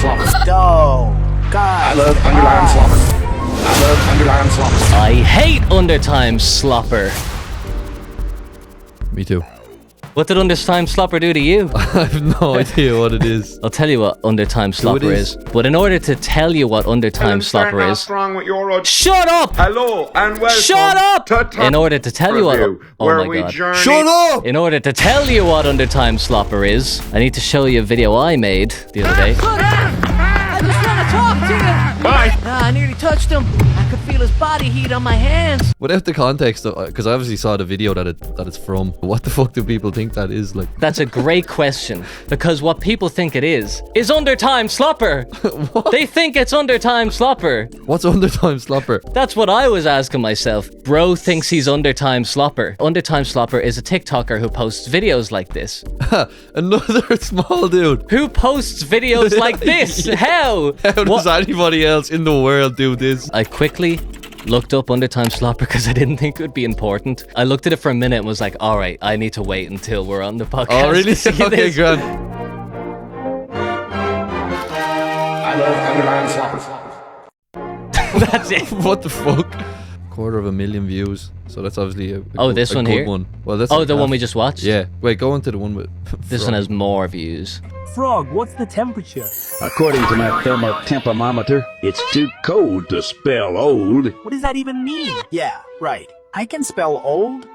Slopper. Oh, God. I love Undertime Slopper. I love Undertime Slopper. I hate Undertime Slopper. Me too. What did Undertime Slopper do to you? I have no idea what it is. I'll tell you what Undertime Slopper is. But in order to tell you what Undertime Slopper is... wrong with your... Shut up! Hello and welcome. Shut up! To In order to tell you what... Review, Oh where my we god. journey- Shut up! In order to tell you what Undertime Slopper is, I need to show you a video I made the other day. I just want to talk to you. Bye. I nearly touched him. I could feel his body heat on my hands. Without the context, because I obviously saw the video that it's from. What the fuck do people think that is? Like, That's a great question, because what people think it is Undertime Slopper. what? They think it's Undertime Slopper. What's Undertime Slopper? That's what I was asking myself. Bro thinks he's Undertime Slopper. Undertime Slopper is a TikToker who posts videos like this. Another small dude. Who posts videos like this? How? How does anybody else in the world do this? I quickly looked up Undertime Slopper because I didn't think it would be important. I looked at it for a minute and was like, all right, I need to wait until we're on the podcast. Oh, really? to see Okay, this. grand. I love Undertime Slopper. That's it. What the fuck? 250,000 views. So that's obviously Oh, this one good here? one. Well, that's Oh, like the one half. we just watched? Yeah. Wait, go on to the one with. This one has more views. Frog, what's the temperature? According to my thermal temperometer, it's too cold to spell old. What does that even mean? Yeah, right. I can spell old.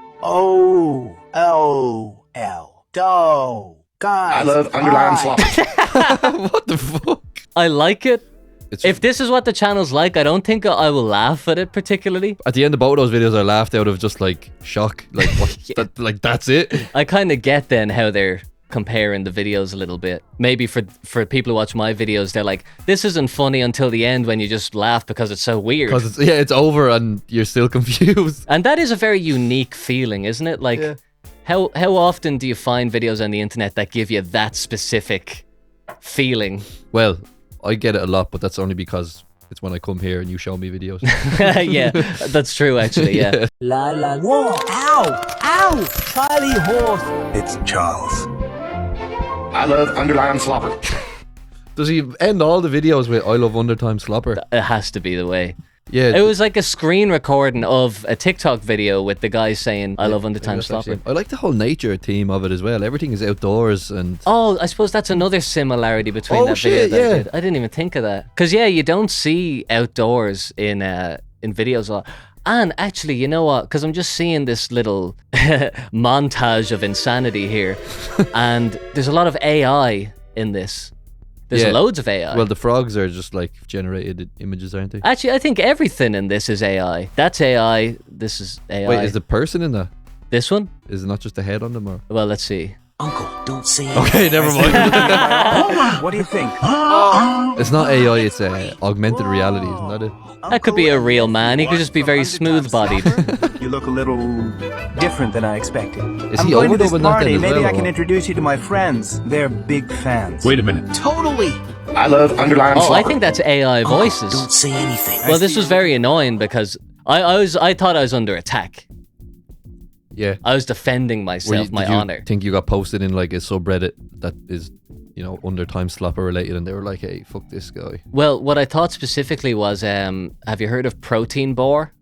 O-O-L. Dough. God. I love Undertime Slopper. What the fuck? I like it. It's, If this is what the channel's like, I don't think I will laugh at it particularly. at the end of both those videos, I laughed out of just like shock. Like what? Like that's it. I kind of get then how they're comparing the videos a little bit. Maybe for people who watch my videos, they're like, this isn't funny until the end when you just laugh because it's so weird. Because it's over and you're still confused. And that is a very unique feeling, isn't it? Like, Yeah. how often do you find videos on the internet that give you that specific feeling? Well, I get it a lot, but that's only because it's when I come here and you show me videos. Yeah, that's true actually, yeah. La la. Whoa! Ow! Ow! Charlie horse. It's Charles. I love Undertime Slopper. Does he end all the videos with "I love Undertime Slopper"? It has to be the way. Yeah. It was like a screen recording of a TikTok video with the guy saying, I love Undertime That's actually- Slopper. I like the whole nature theme of it as well. Everything is outdoors and Oh, I suppose that's another similarity between Oh, that shit, video that I yeah. did. I didn't even think of that. Because, yeah, you don't see outdoors in videos a lot. And actually, you know what? Because I'm just seeing this little montage of insanity here. And there's a lot of AI in this. There's Yeah. loads of AI. well, the frogs are just like generated images, aren't they? Actually, I think everything in this is AI. That's AI. This is AI. Wait, is the person in that? This one? Is it not just the head on them? Or Well, let's see. Uncle, don't say anything. okay, never mind. What do you think? It's not AI. It's augmented reality, isn't that it? That could be a real man. He could just be very smooth-bodied. You look a little different than I expected. Is I'm he going to overdubbing this that party. then as Maybe well, I or can what? introduce you to my friends. They're big fans. Wait a minute. Totally. I love Undertime Slopper. Oh, I think that's AI voices. Don't say anything. Well, this was very annoying because I thought I was under attack. Yeah. I was defending Were myself, you- my did you honor. think you got posted in like a subreddit that is, Undertime Slopper related, and they were like, "Hey, fuck this guy." Well, what I thought specifically was, have you heard of protein bore?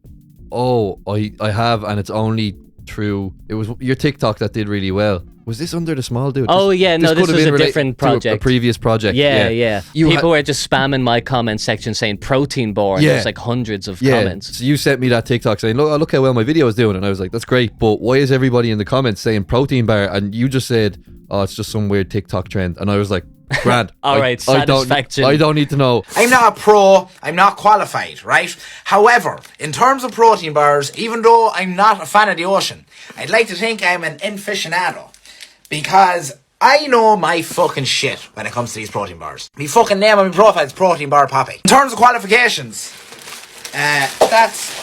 Oh, I have, and it's only through. It was your TikTok that did really well. Was this under the small dude? Oh, yeah, no, this could have was been a related different to a project. previous project. Yeah. You People ha- were just spamming my comment section saying protein bore, and Yeah. there's like hundreds of Yeah, comments. so you sent me that TikTok saying, look how well my video is doing, and I was like, that's great, but why is everybody in the comments saying protein bar? And you just said, oh, it's just some weird TikTok trend, and I was like, grand. All right, satisfaction. I don't need to know. I'm not a pro, I'm not qualified, right? However, in terms of protein bars, even though I'm not a fan of the ocean, I'd like to think I'm an aficionado. Because I know my fucking shit when it comes to these protein bars. My fucking name on my profile is Protein Bar Poppy. In terms of qualifications, that's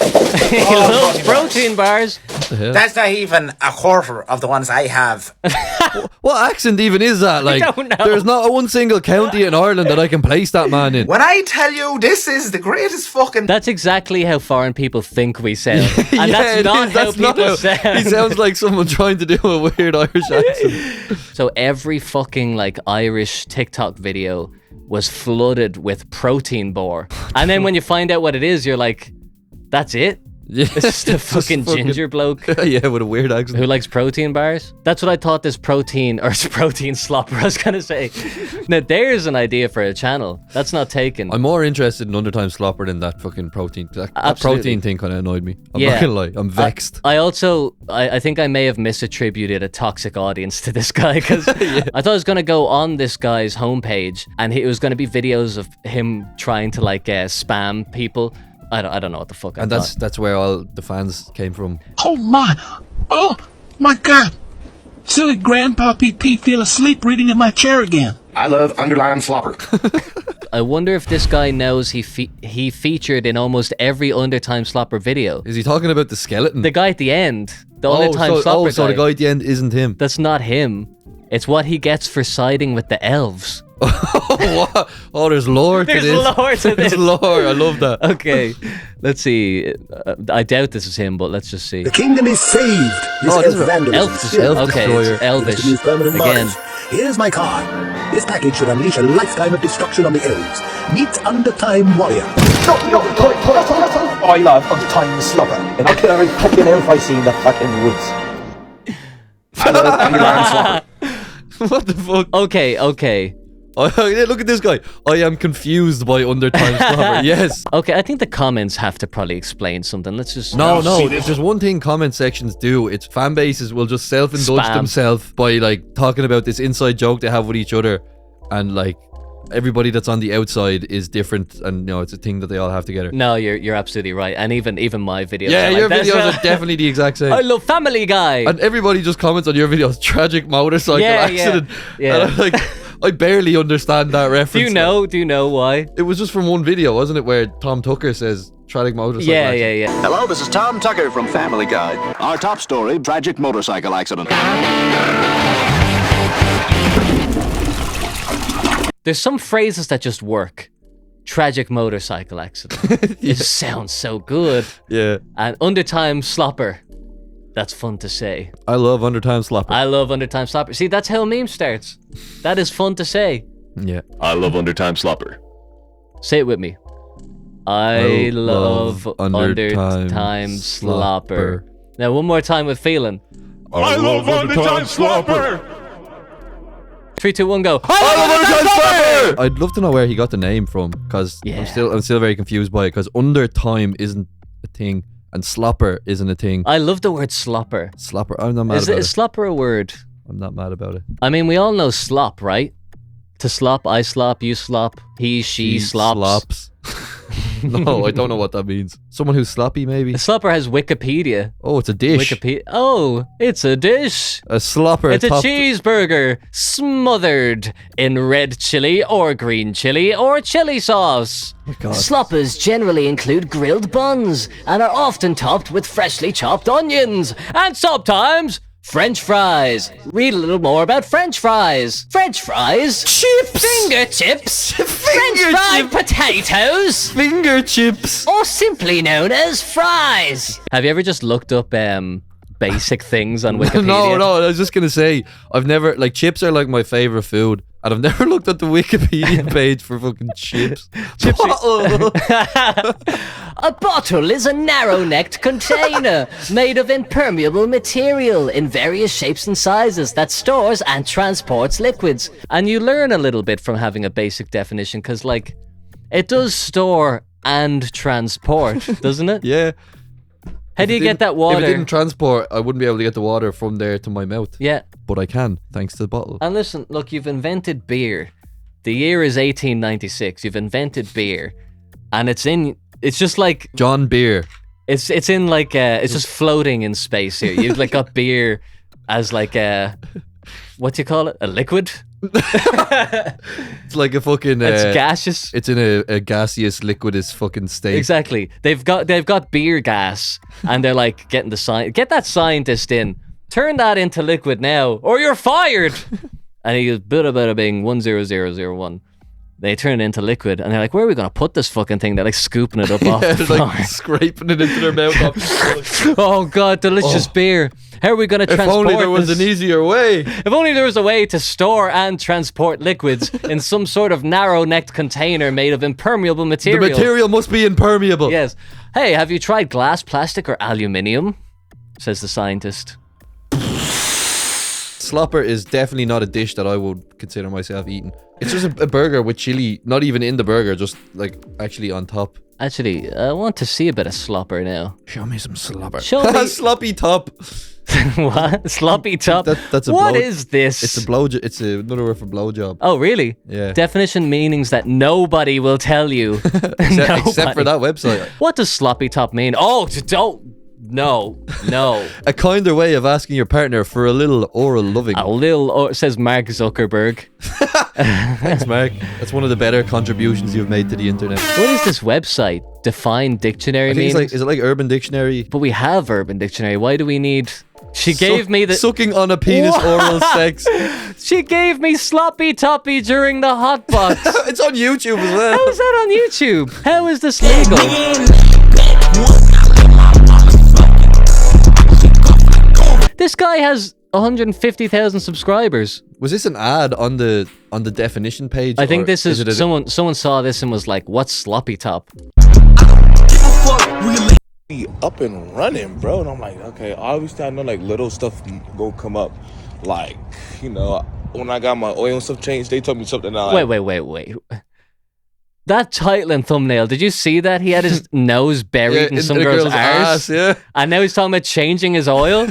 He all loves protein bars. protein bars. What the hell? That's not even a quarter of the ones I have. What accent even is that? Like, don't know. there's not one single county in Ireland that I can place that man in. When I tell you this is the greatest fucking... That's exactly how foreign people think we sound. And Yeah, that's it not is. how That's people how- sound. He sounds like someone trying to do a weird Irish accent. So every fucking like Irish TikTok video was flooded with protein bar. And then when you find out what it is, you're like, that's it? Yeah, It's just a fucking ginger bloke yeah, with a weird accent. who likes protein bars. That's what I thought this protein slopper I was gonna say. Now there's an idea for a channel. That's not taken. I'm more interested in Undertime Slopper than that fucking protein. That Absolutely. protein thing kind of annoyed me. I'm Yeah. not gonna lie. I'm vexed. I think I may have misattributed a toxic audience to this guy because I thought I was going to go on this guy's homepage and it was going to be videos of him trying to like spam people. I don't know what the fuck I And thought. that's where all the fans came from. Oh my God. Silly Grandpa PP fell asleep reading in my chair again. I love Undertime Slopper. I wonder if this guy knows he featured in almost every Undertime Slopper video. Is he talking about the skeleton? The guy at the end, the Undertime Slopper so the guy at the end isn't him. That's not him. It's what he gets for siding with the elves. What? Oh, there's lore to There's this. lore to this. There's lore. I love that. Okay, let's see. I doubt this is him, but let's just see. The kingdom is saved. This Oh, this is Elf Destroyer. Okay, it's Elvish again. Here's my card. This package should unleash a lifetime of destruction on the elves. Meet Undertime Warrior. I love Undertime Slopper. And I kill every fucking elf I see in the fucking woods. I love Undertime Slopper. What the fuck? Okay. Yeah, look at this guy. I am confused by Undertime Slopper. Yes. Okay, I think the comments have to probably explain something. Let's just... No. There's one thing comment sections do. It's fan bases will just self-indulge Spam. themselves by like talking about this inside joke they have with each other, and like everybody that's on the outside is different, and you know it's a thing that they all have together. No, you're absolutely right. And even my videos. Yeah, are like your this. videos are definitely the exact same. I love Family Guy. And everybody just comments on your videos, tragic motorcycle accident. Yeah. And I'm like, I barely understand that reference. Do you know why? It was just from one video, wasn't it, where Tom Tucker says tragic motorcycle accident. Yeah. Hello, this is Tom Tucker from Family Guy. Our top story, tragic motorcycle accident. There's some phrases that just work. Tragic motorcycle accident. It sounds so good. Yeah. And Undertime Slopper. That's fun to say. I love Undertime Slopper. I love Undertime Slopper. See, that's how a meme starts. That is fun to say. Yeah. I love Undertime Slopper. Say it with me. I love Undertime Undertime Slopper. Slopper. Now, one more time with feeling. I love Undertime Slopper. 3, 2, 1, go. I love Undertime Slopper! I'd love to know where he got the name from, because Yeah. I'm still very confused by it, because Undertime isn't a thing, and Slopper isn't a thing. I love the word slopper. Slopper, I'm not mad about Is it. slopper a word? I'm not mad about it. I mean, we all know slop, right? To slop, I slop, you slop, he, she slops. Slops. No, I don't know what that means. Someone who's sloppy, maybe? A slopper has Wikipedia. Oh, it's a dish. Wikipedia. Oh, it's a dish. A slopper. It's a topped- cheeseburger smothered in red chili or green chili or chili sauce. Oh my God. Sloppers generally include grilled buns and are often topped with freshly chopped onions. And sometimes French fries. Read a little more about French fries. French fries? Chips! Finger chips? French fried potatoes? Finger chips. Or simply known as fries. Have you ever just looked up basic things on Wikipedia? No, I was just gonna say, I've never, like, chips are like my favorite food, and I've never looked at the Wikipedia page for fucking chips. Chips Bottle. A bottle is a narrow-necked container made of impermeable material in various shapes and sizes that stores and transports liquids. And you learn a little bit from having a basic definition, because, like, it does store and transport, doesn't it? Yeah. How do you get that water? If it didn't transport, I wouldn't be able to get the water from there to my mouth. Yeah. But I can, thanks to the bottle. And listen, look, you've invented beer. The year is 1896. You've invented beer. And it's just like... John Beer. It's in like, it's just floating in space here. You've like got beer as like what do you call it? A liquid? It's like a fucking... It's gaseous. It's in a gaseous, liquidous fucking state. Exactly. They've got beer gas, and they're like get that scientist in. Turn that into liquid now, or you're fired. And he goes, bada bada bing, 10001. They turn it into liquid, and they're like, "Where are we gonna put this fucking thing?" They're like scooping it up off the They're floor. like scraping it into their mouth. Oh god, delicious beer. How are we gonna If transport only there was this? an easier way. If only there was a way to store and transport liquids in some sort of narrow-necked container made of impermeable The material. material must be impermeable. Yes. Hey, have you tried glass, plastic, or aluminium? Says the scientist. Slopper is definitely not a dish that I would consider myself eating. It's just a burger with chili, not even in the burger, just like actually on top. Actually, I want to see a bit of slopper now. Show me some slopper. Show me Sloppy top. what? Sloppy top? That's a What blow- is this? It's a blow. It's another word for blowjob. Oh, really? Yeah. Definition meanings that nobody will tell you. Except for that website. What does sloppy top mean? Oh, don't. No. A kinder way of asking your partner for a little oral loving. Says Mark Zuckerberg. Thanks, Mark. That's one of the better contributions you've made to the internet. What is this website? Define dictionary I think meanings? is it like Urban Dictionary? But we have Urban Dictionary. Why do we need... She gave me the... Sucking on a penis, oral sex. She gave me sloppy toppy during the hot box. It's on YouTube as well. How is that on YouTube? How is this legal? This guy has 150,000 subscribers. Was this an ad on the definition page? I think or this is it a- someone saw this and was like, "What's sloppy top?" Up and running, bro. And I'm like, okay, obviously I know like little stuff gonna come up. Like, you know, when I got my oil and stuff changed, they told me something. Wait. That title and thumbnail, did you see that? He had his nose buried in some the girl's, girl's arse. ass, yeah. And now he's talking about changing his oil.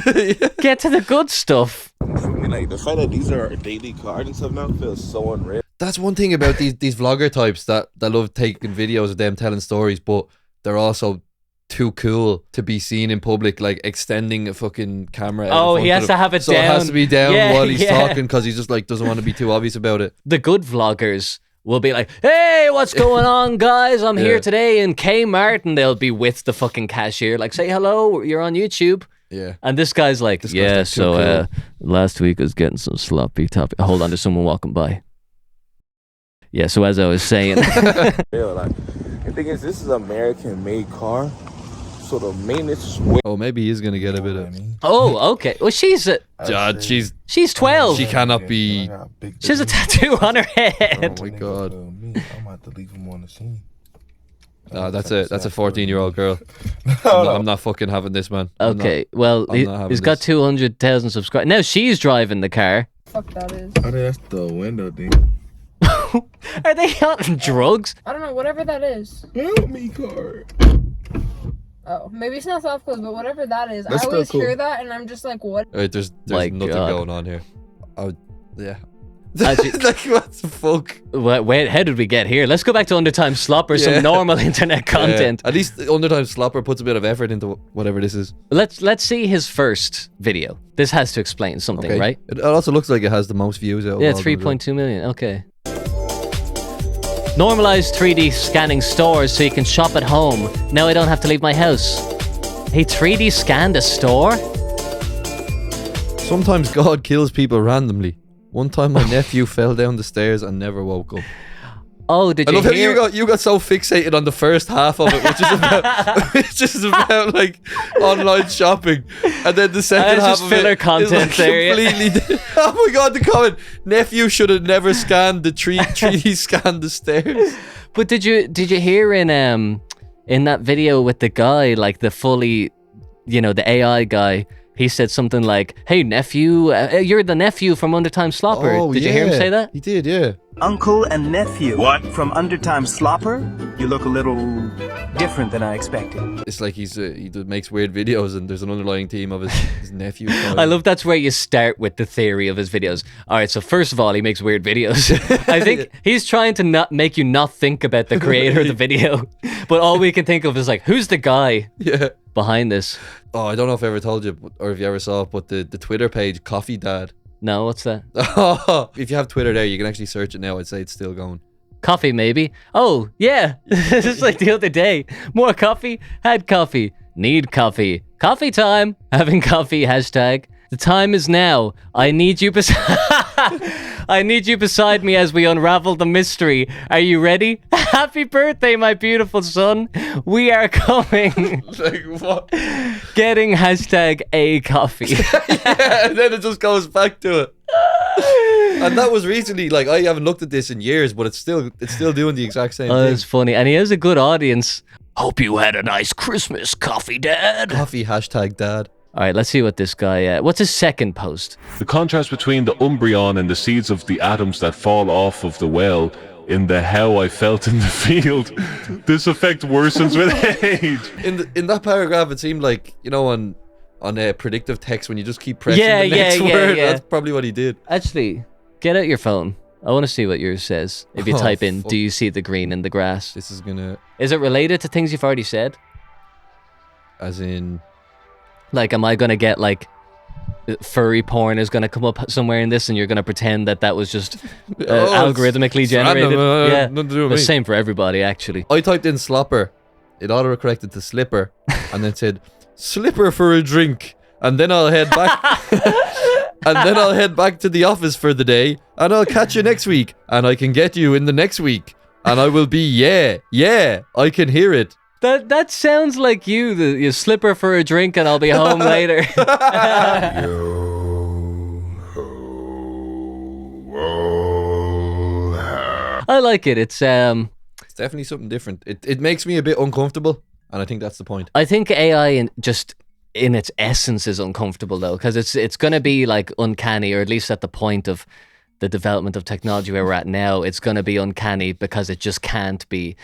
Get to the good stuff. For me, like the fact that these are our daily cards and stuff now feels so unreal. That's one thing about these vlogger types that love taking videos of them telling stories, but they're also too cool to be seen in public, like extending a fucking camera. Oh, out in he front has of to him. have it so down. it has to be down Yeah, while he's yeah. talking because he just like doesn't want to be too obvious about it. The good vloggers will be like, "Hey, what's going on, guys? I'm here today in Kmart," and they'll be with the fucking cashier, like, "Say hello, you're on YouTube." Yeah. And this guy's like, This guy's "Yeah, not too so cool." last week I was getting some sloppy toppy." Hold on, there's someone walking by. Yeah, so as I was saying, Real, like, the thing is, this is an American-made car, so the maintenance is way. Oh, maybe he's gonna get a bit of. oh, okay. Well, she's God, she's 12. she cannot be. She has a tattoo on her head. Oh my god. I'm about to leave him on the scene. That's a 14-year-old girl. I'm not fucking having this, man. Okay, well, I'm not having he's got this. 200,000 subscribers. Now she's driving the car. Fuck that is. Oh, that's the window thing. Are they on drugs? I don't know, whatever that is. Help me, car. Oh, maybe it's not soft close, but whatever that is. That's I always still cool. hear that and I'm just like, what? There's My nothing God. going on here. Yeah. Actually- Like, what the fuck? Wait, how did we get here? Let's go back to Undertime Slopper, some Yeah. normal internet content. At least Undertime Slopper puts a bit of effort into whatever this is. Let's see his first video. This has to explain something, Okay. right? It also looks like it has the most views out of Yeah, all of them as well. 3.2 million. Okay. Normalized 3D scanning stores so you can shop at home. Now I don't have to leave my house. He 3D scanned a store? Sometimes God kills people randomly. One time my nephew fell down the stairs and never woke up. Oh, did I you love how hear? you got so fixated on the first half of it, which is about like online shopping, and then the second It's half just of filler it content is like there, yeah. completely. Oh my god, the comment: nephew should have never scanned the 3D scanned the stairs. But did you hear in that video with the guy, like the fully, the AI guy? He said something like, "Hey nephew, you're the nephew from Undertime Slopper." Oh, Did you hear him say that? He did, yeah. Uncle and nephew. What? From Undertime Slopper? You look a little different than I expected. It's like he makes weird videos, and there's an underlying theme of his nephew. I love that's where you start with the theory of his videos. All right, so first of all, he makes weird videos. I think he's trying to not make you not think about the creator of the video, but all we can think of is like, who's the guy behind this? Oh, I don't know if I ever told you, or if you ever saw it, but the Twitter page Coffee Dad. No, what's that? If you have Twitter there, you can actually search it now. I'd say it's still going. Coffee, maybe. Oh, yeah. This is like the other day. More coffee? Had coffee. Need coffee. Coffee time. Having coffee. Hashtag. The time is now. I need you I need you beside me as we unravel the mystery. Are you ready? Happy birthday, my beautiful son. We are coming. Like, what? Getting hashtag a coffee. Yeah, and then it just goes back to it. And that was recently, like, I haven't looked at this in years, but it's still doing the exact same thing. It's funny. And he has a good audience. Hope you had a nice Christmas, coffee dad. Coffee hashtag dad. All right, let's see what this guy... what's his second post? The contrast between the Umbreon and the seeds of the atoms that fall off of the well in the how I felt in the field. This effect worsens with age. In that paragraph, it seemed like, you know, on predictive text, when you just keep pressing the next word, that's probably what he did. Actually, get out your phone. I want to see what yours says. If you type in, do you see the green in the grass? This is gonna... Is it related to things you've already said? As in... Like, am I going to get, like, furry porn is going to come up somewhere in this and you're going to pretend that was just algorithmically generated? Yeah, nothing to do with the me. same for everybody, actually. I typed in slopper. It auto-corrected to slipper. And then said, slipper for a drink. And then I'll head back... and then I'll head back to the office for the day. And I'll catch you next week. And I can get you in the next week. And I will be, yeah, I can hear it. That sounds like you slipper for a drink and I'll be home later. I like it. It's definitely something different. It makes me a bit uncomfortable, and I think that's the point. I think AI in its essence is uncomfortable though, because it's going to be like uncanny, or at least at the point of the development of technology where we're at now, it's going to be uncanny because it just can't be.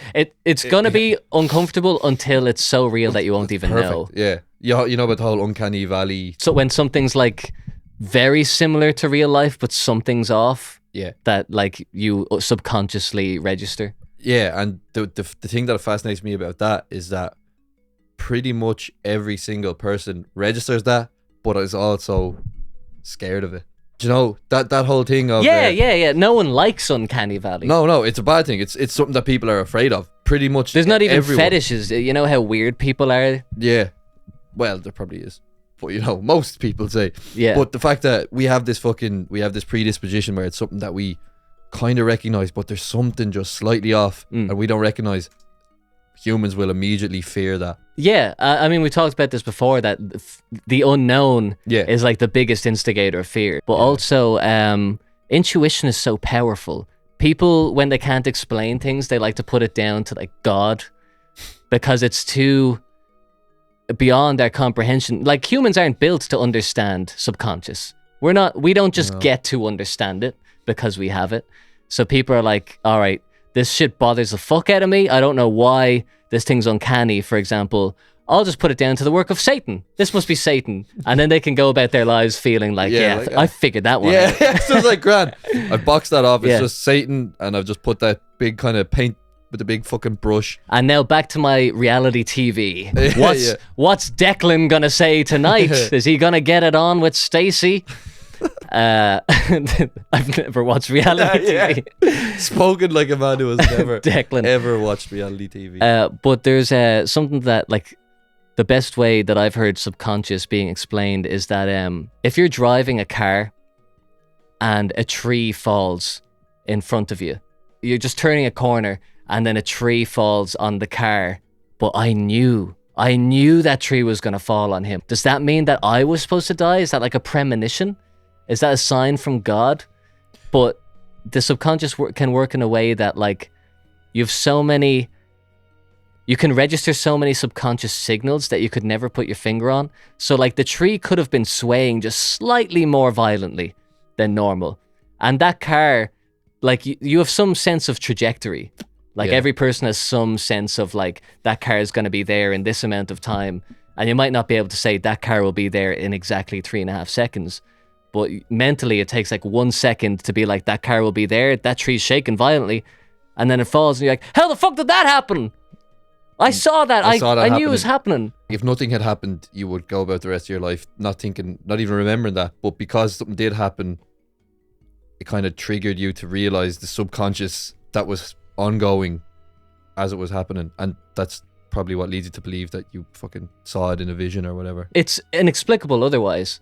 It's going to be uncomfortable until it's so real that you won't even know. Yeah. You know about the whole uncanny valley. So when something's like very similar to real life, but something's off, that like you subconsciously register. Yeah, and the thing that fascinates me about that is that pretty much every single person registers that, but is also scared of it. Do you know that whole thing of yeah. No one likes uncanny valley. No, it's a bad thing. It's something that people are afraid of. Pretty much. There's not even everyone. fetishes. You know how weird people are. Yeah, well, there probably is, but you know, most people say. Yeah. But the fact that we have this predisposition where it's something that we kind of recognize, but there's something just slightly off, and we don't recognize. Humans will immediately fear that. Yeah, I mean, we talked about this before, that the unknown is like the biggest instigator of fear. But also, intuition is so powerful. People, when they can't explain things, they like to put it down to like God, because it's too beyond our comprehension. Like, humans aren't built to understand subconscious. We don't just get to understand it because we have it. So people are like, all right, this shit bothers the fuck out of me. I don't know why this thing's uncanny, for example. I'll just put it down to the work of Satan. This must be Satan. And then they can go about their lives feeling like, I figured that one out. Yeah, so it's like, grand. I've boxed that off. It's just Satan, and I've just put that big kind of paint with a big fucking brush. And now back to my reality TV. What's Declan gonna say tonight? Is he gonna get it on with Stacey? I've never watched reality TV. Spoken like a man who has never Declan. ever watched reality TV. But there's something that, like, the best way that I've heard subconscious being explained is that if you're driving a car and a tree falls in front of you, you're just turning a corner and then a tree falls on the car, but I knew that tree was going to fall on him. Does that mean that I was supposed to die? Is that like a premonition? Is that a sign from God? But the subconscious can work in a way that, like, you can register so many subconscious signals that you could never put your finger on. So, like, the tree could have been swaying just slightly more violently than normal. And that car, like, you have some sense of trajectory. Like, every person has some sense of, like, that car is going to be there in this amount of time. And you might not be able to say that car will be there in exactly 3.5 seconds. But mentally, it takes like 1 second to be like, that car will be there, that tree's shaking violently, and then it falls, and you're like, how the fuck did that happen? I saw that. I knew it was happening. If nothing had happened, you would go about the rest of your life not thinking, not even remembering that. But because something did happen, it kind of triggered you to realize the subconscious that was ongoing as it was happening. And that's probably what leads you to believe that you fucking saw it in a vision or whatever. It's inexplicable otherwise.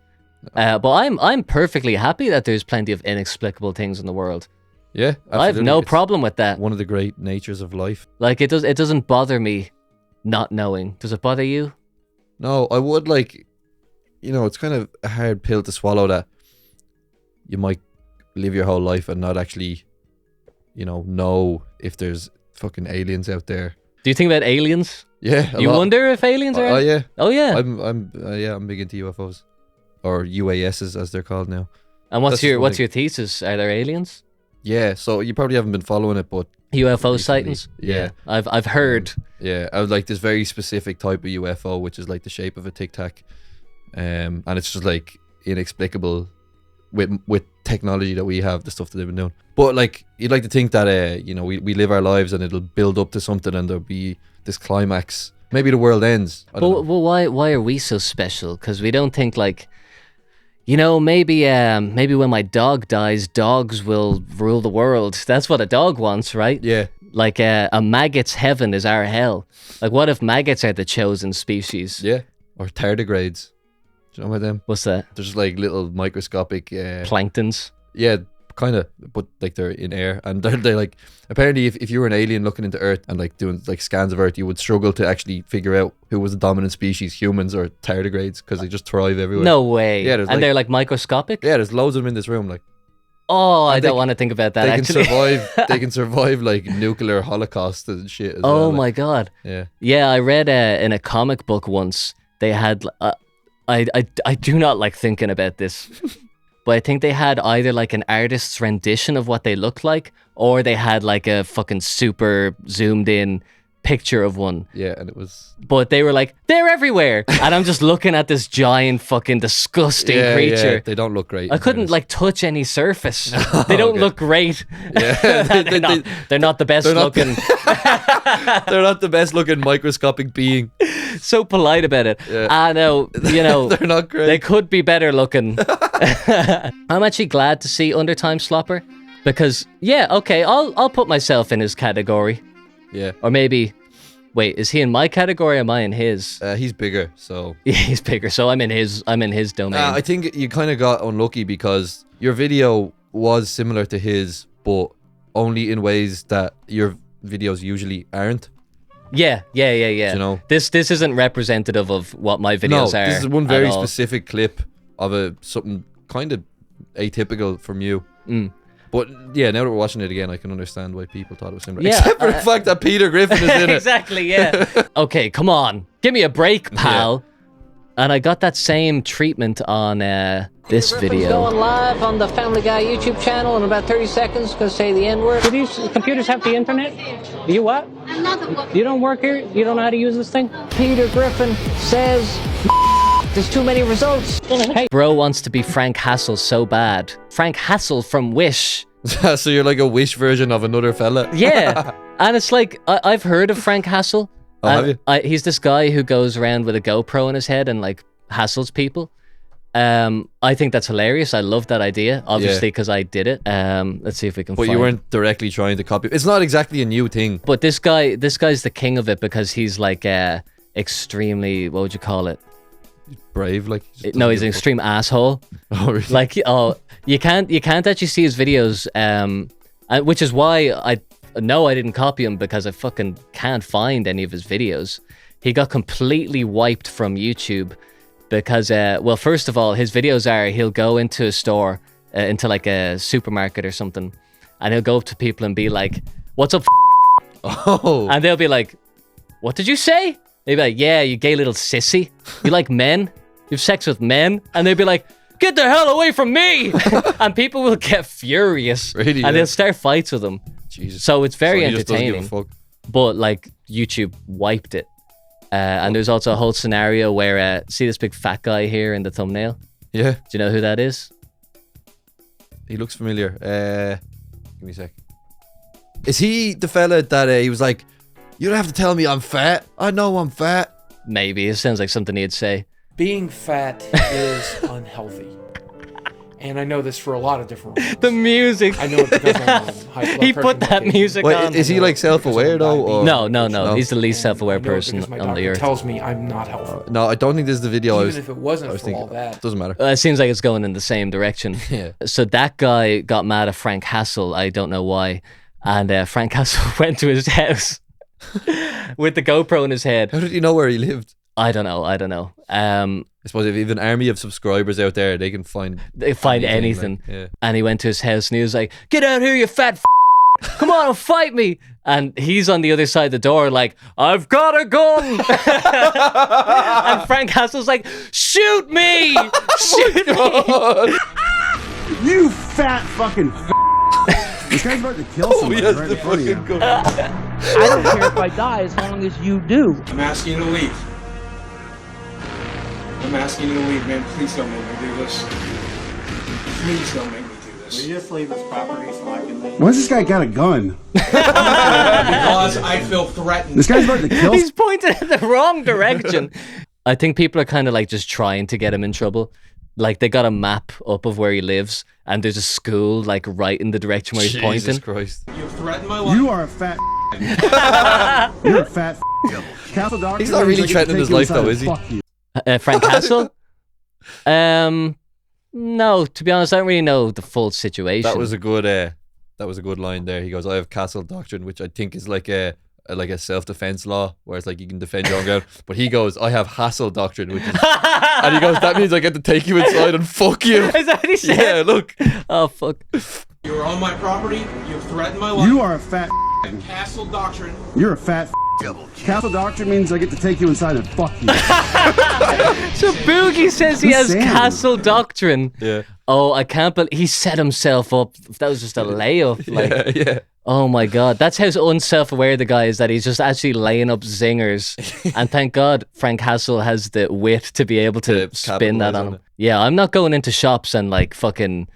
But I'm perfectly happy that there's plenty of inexplicable things in the world. Yeah, I have no absolutely. problem with that. One of the great natures of life. Like it doesn't bother me not knowing. Does it bother you? No, I would like, it's kind of a hard pill to swallow that you might live your whole life and not actually, know if there's fucking aliens out there. Do you think about aliens? Yeah, You wonder if aliens are? Oh yeah. Oh yeah. I'm big into UFOs, or UASs as they're called now. And what's your thesis? Are there aliens? Yeah, so you probably haven't been following it, but UFO sightings. Yeah, I've heard. Yeah, I would like this very specific type of UFO, which is like the shape of a tic tac, and it's just like inexplicable with technology that we have, the stuff that they've been doing. But like, you'd like to think that we live our lives and it'll build up to something and there'll be this climax. Maybe the world ends. Well, why are we so special? Because we don't think like, maybe when my dog dies, dogs will rule the world. That's what a dog wants, right? Yeah. Like a maggot's heaven is our hell. Like, what if maggots are the chosen species? Yeah. Or tardigrades. Do you know about them? What's that? They're just like little microscopic planktons. Yeah, kind of, but like they're in air, and they're like, apparently if you were an alien looking into Earth and like doing like scans of Earth, you would struggle to actually figure out who was the dominant species, humans or tardigrades, because they just thrive everywhere. No way. Yeah, they're like microscopic. Yeah, there's loads of them in this room. Like, oh, I don't want to think about that. They actually, can survive. They can survive like nuclear holocaust and shit. As oh well. my god. Yeah. Yeah, I read in a comic book once. They had. I do not like thinking about this. But I think they had either like an artist's rendition of what they looked like, or they had like a fucking super zoomed in picture of one. Yeah, and it was... But they were like, they're everywhere! And I'm just looking at this giant fucking disgusting creature. Yeah, they don't look great. I couldn't like touch any surface. They don't look great. Yeah, they're not the best looking. They're not the best looking microscopic being. So polite about it. Yeah. I know, they're not great. They could be better looking. I'm actually glad to see Undertime Slopper because I'll put myself in his category. Yeah. Or maybe, wait, is he in my category or am I in his? He's bigger, so. Yeah, he's bigger, so I'm in his domain. I think you kind of got unlucky because your video was similar to his, but only in ways that your videos usually aren't. Yeah. You know? This isn't representative of what my videos are. No, this is one very specific clip of something kind of atypical from you. But yeah, now that we're watching it again, I can understand why people thought it was similar. Yeah, except for the fact that Peter Griffin is in it. Exactly, yeah. Okay, come on. Give me a break, pal. And I got that same treatment on this video. Going live on the Family Guy YouTube channel in about 30 seconds. Gonna say the N-word. Do these computers have the internet? You what? You don't work here? You don't know how to use this thing? Peter Griffin says there's too many results. Hey. Bro wants to be Frank Hassel so bad. Frank Hassel from Wish. So you're like a Wish version of another fella? Yeah. And it's like, I've heard of Frank Hassel. Oh, have you? He's this guy who goes around with a GoPro in his head and like hassles people. I think that's hilarious. I love that idea, obviously, because I did it. Let's see if we can But you weren't directly trying to copy. It's not exactly a new thing. But this guy's the king of it because he's like extremely, what would you call it? Brave, like. No, he's an extreme asshole. Oh, really? Like, you can't actually see his videos, which is why I didn't copy him, because I fucking can't find any of his videos. He got completely wiped from YouTube because, well, first of all, his videos are he'll go into a store, into like a supermarket or something, and he'll go up to people and be like, "What's up?" Oh. And they'll be like, "What did you say?" They'd be like, "Yeah, you gay little sissy. You like men? You have sex with men?" And they'd be like, "Get the hell away from me!" And people will get furious. Really? And they'll start fights with him. Jesus. So it's very So he just doesn't give a entertaining. fuck. But like YouTube wiped it. And there's also a whole scenario where, see this big fat guy here in the thumbnail? Yeah. Do you know who that is? He looks familiar. Give me a sec. Is he the fella that he was like, "You don't have to tell me I'm fat. I know I'm fat." Maybe. It sounds like something he'd say. Being fat is unhealthy. And I know this for a lot of different reasons. The music. I know it because I'm on high blood He pressure put that medication. music Wait, on. is he like self-aware though? Or? No. He's the least self-aware I know it person because my on the doctor earth. tells me I'm not healthy. No, I don't think this is the video. Even if it wasn't for all that. Doesn't matter. It seems like it's going in the same direction. Yeah. So that guy got mad at Frank Hassel. I don't know why. And Frank Hassel went to his house with the GoPro in his head. How did he know where he lived? I don't know. I suppose if you have an army of subscribers out there, they can find anything. Like, yeah. And he went to his house and he was like, "Get out here, you fat come on and fight me." And he's on the other side of the door like, "I've got a gun." And Frank Hassel's like, "Shoot me! Shoot me!" You fat fucking This guy's about to kill somebody right in front of you. I don't care if I die as long as you do. I'm asking you to leave. I'm asking you to leave, man. Please don't make me do this. Please don't make me do this. Will you just leave this property so I can leave? Why does this guy got a gun? Because I feel threatened. This guy's about to kill. He's pointing in the wrong direction. I think people are kind of like just trying to get him in trouble. Like they got a map up of where he lives, and there's a school like right in the direction where he's pointing. Jesus Christ! You've threatened my life. You are a fat. You're a fat. Castle Doctor. He's not really threatening his life though, is he? Frank Hassel? No, to be honest, I don't really know the full situation. That was a good line there. He goes, "I have castle doctrine," which I think is like a self-defense law, where it's like you can defend your own ground. But he goes, "I have hassle doctrine," which is, and he goes, "That means I get to take you inside and fuck you." Is that what he said? Yeah, look. Oh fuck. You're on my property. You've threatened my life. You are a fat. Castle doctrine. You're a fat. Castle Doctor means I get to take you inside and fuck you. So Boogie says he has castle doctrine. Yeah. Oh, I can't believe he set himself up. That was just a layup. Like, yeah. Oh my god, that's how unself-aware the guy is, that he's just actually laying up zingers. And thank God Frank Hassel has the wit to be able to spin that on him. Yeah, I'm not going into shops and like fucking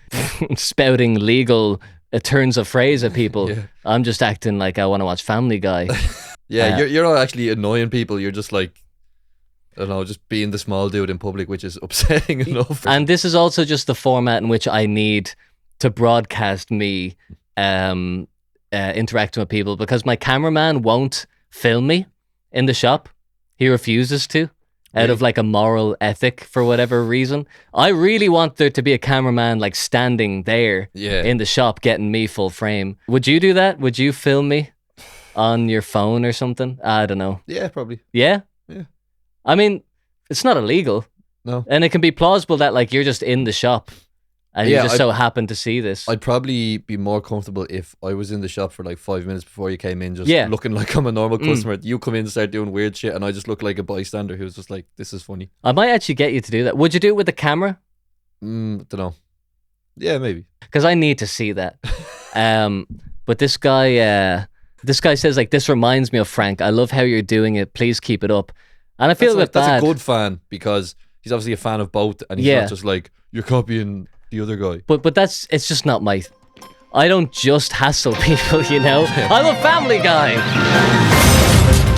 spouting legal turns of phrase at people. Yeah. I'm just acting like I want to watch Family Guy. Yeah, you're not actually annoying people. You're just like, I don't know, just being the small dude in public, which is upsetting enough. And this is also just the format in which I need to broadcast me interacting with people, because my cameraman won't film me in the shop. He refuses to, out of like a moral ethic for whatever reason. I really want there to be a cameraman like standing there in the shop getting me full frame. Would you do that? Would you film me on your phone or something? I don't know. Yeah, probably. Yeah? Yeah. I mean, it's not illegal. No. And it can be plausible that like you're just in the shop and you just so happen to see this. I'd probably be more comfortable if I was in the shop for like 5 minutes before you came in, just looking like I'm a normal customer. You come in and start doing weird shit and I just look like a bystander who's just like, this is funny. I might actually get you to do that. Would you do it with the camera? Don't know. Yeah, maybe. Because I need to see that. But this guy says like, "This reminds me of Frank. I love how you're doing it. Please keep it up." And I feel a bit bad. That's a good fan, because he's obviously a fan of both, and he's not just like, you're copying the other guy. But it's just not my... I don't just hassle people, you know? I'm a Family Guy.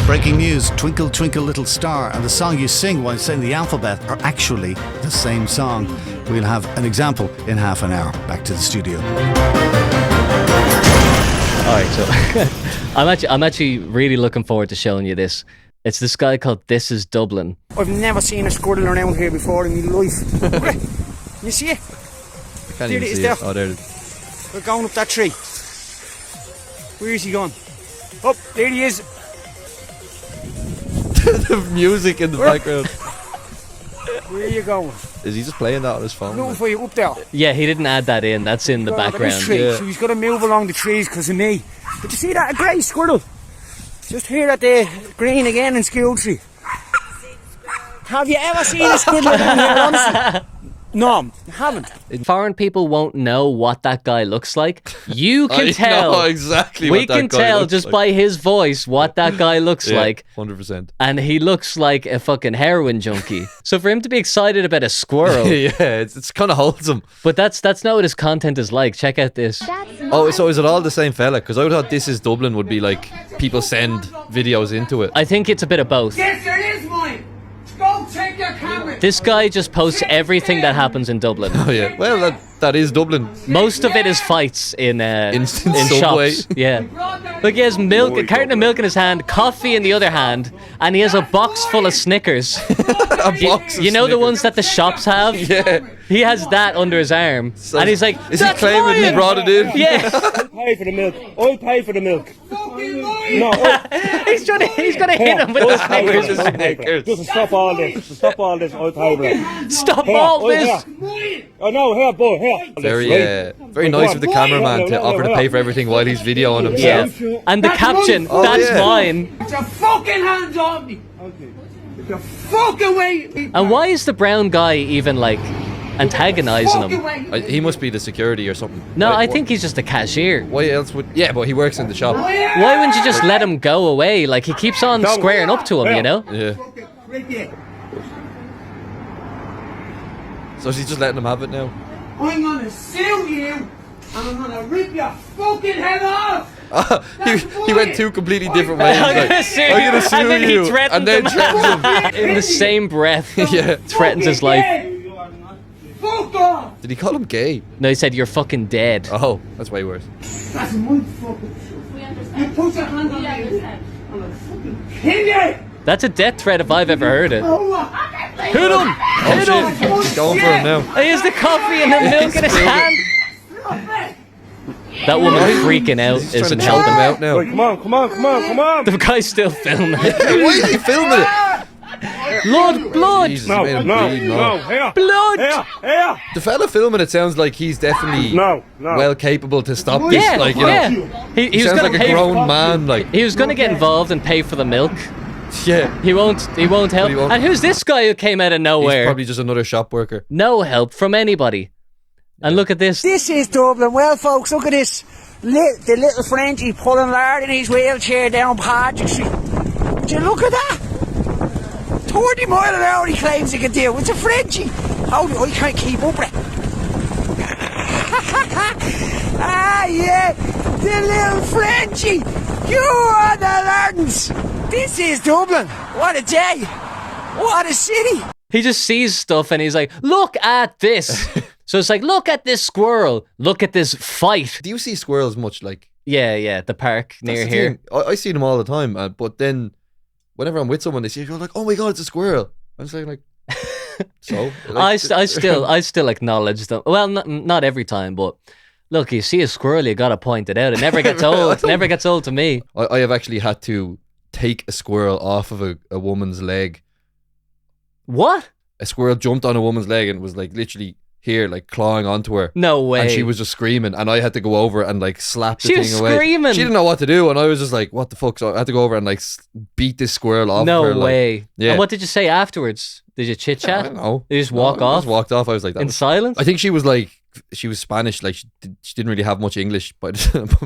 Breaking news, Twinkle Twinkle Little Star and the song you sing while saying the alphabet are actually the same song. We'll have an example in half an hour. Back to the studio. Alright, so I'm actually really looking forward to showing you this. It's this guy called This Is Dublin. I've never seen a squirrel around here before in my life. You see it? I can't even see it. Oh, there it is. We're going up that tree. Where is he going? Oh, there he is. The music in the background. Where are you going? Is he just playing that on his phone? Looking for you up there. Yeah, he didn't add that in. That's in the background. Tree, so he's got to move along the trees because of me. But you see that? A grey squirrel. Just here at the green again in School Tree. Have you ever seen a squirrel around here, honestly? No, I haven't. Foreign people won't know what that guy looks like. You can tell. Know exactly we what that can guy tell looks just like. by his voice what that guy looks like. 100%. And he looks like a fucking heroin junkie. So for him to be excited about a squirrel, yeah, it's kind of wholesome. But that's not what his content is like. Check out this. Oh, so is it all the same fella? Because I thought This Is Dublin would be like people send videos into it. I think it's a bit of both. Yes, it is mine. Go take your camera. This guy just posts everything that happens in Dublin. Oh yeah. Well, That is Dublin. Most of it is fights in Subway. shops. Yeah. Look, he has milk, a carton of milk in his hand, coffee in the other hand, and he has a box full of Snickers. A box. You know the ones that the shops have? Yeah. He has that under his arm, and he's like, "Is he claiming he brought it in?" Yeah. I'll pay for the milk. I'll pay for the milk. No, he's gonna hit him with the Snickers. Just stop all this. Stop all this. I'll pay for it. Stop all this. Oh no, here, boy, here. Very nice of the cameraman to offer to pay for everything while he's videoing himself. Yeah. And the caption, that's mine. Get your fucking hands off me. Okay. Get your fucking way. And why is the brown guy even like antagonizing him? He must be the security or something. No, I think he's just a cashier. Why else would? Yeah, but he works in the shop. Why wouldn't you just let him go away? Like he keeps on squaring up to him, you know? Yeah. So she's just letting him have it now. I'm gonna sue you, and I'm gonna rip your fucking head off. He went two completely different ways. I'm gonna sue you, and then he you, threatened and then him. threatens him. In the same breath, Yeah. threatens his life. Fuck off. Did he call him gay? No, he said you're fucking dead. Oh, that's way worse. That's my fucking truth. You put your hand on me, I'm gonna fucking kill you. That's a death threat if I've ever heard it. Hit him! Oh shit! He's going for him now. He has the coffee and the milk in his hand. That woman freaking out isn't choke helping him out now. Come on. The guy's still filming. Why is he filming it? Blood! Jesus, No, made him no, bleed, no, here. Blood! Here. The fella filming it sounds like he's definitely well capable to stop this. Yeah, Like, you yeah. know, He was sounds gonna like a pay. grown man. Like, He was gonna get involved and pay for the milk. yeah, He won't help. he won't. And who's this guy who came out of he's nowhere? probably just another shop worker. No help from anybody. And look at this. This is Dublin. Well, folks, look at this. The little Frenchie pulling lard in his wheelchair down Patrick Street. Would you look at that? 20 mile an hour he claims he can do. It's a Frenchie. How I can't keep up with it. Ah, yeah. The little Frenchie. You are the lardens. This is Dublin. What a day. What a city. He just sees stuff and he's like, look at this. So it's like, look at this squirrel. Look at this fight. Do you see squirrels much? Like, Yeah, the park near that's the here. thing. I see them all the time, but then whenever I'm with someone, they see it, you're like, "Oh my god, it's a squirrel." I'm saying like, so. Like, I still acknowledge them. Well, not every time, but look, you see a squirrel, you gotta point it out. It never gets old. It never gets old to me. I have actually had to take a squirrel off of a woman's leg. What? A squirrel jumped on a woman's leg and was like literally here, like clawing onto her. No way. And she was just screaming, and I had to go over and like slap the She thing was away. screaming. She didn't know what to do, and I was just like, "What the fuck?" So I had to go over and like beat this squirrel off. No her, like, way. yeah. And what did you say afterwards? Did you chit chat? I don't know. Did you just walk I off? just walked off. I was like, in silence? I think she was like, she was Spanish. Like she didn't really have much English, but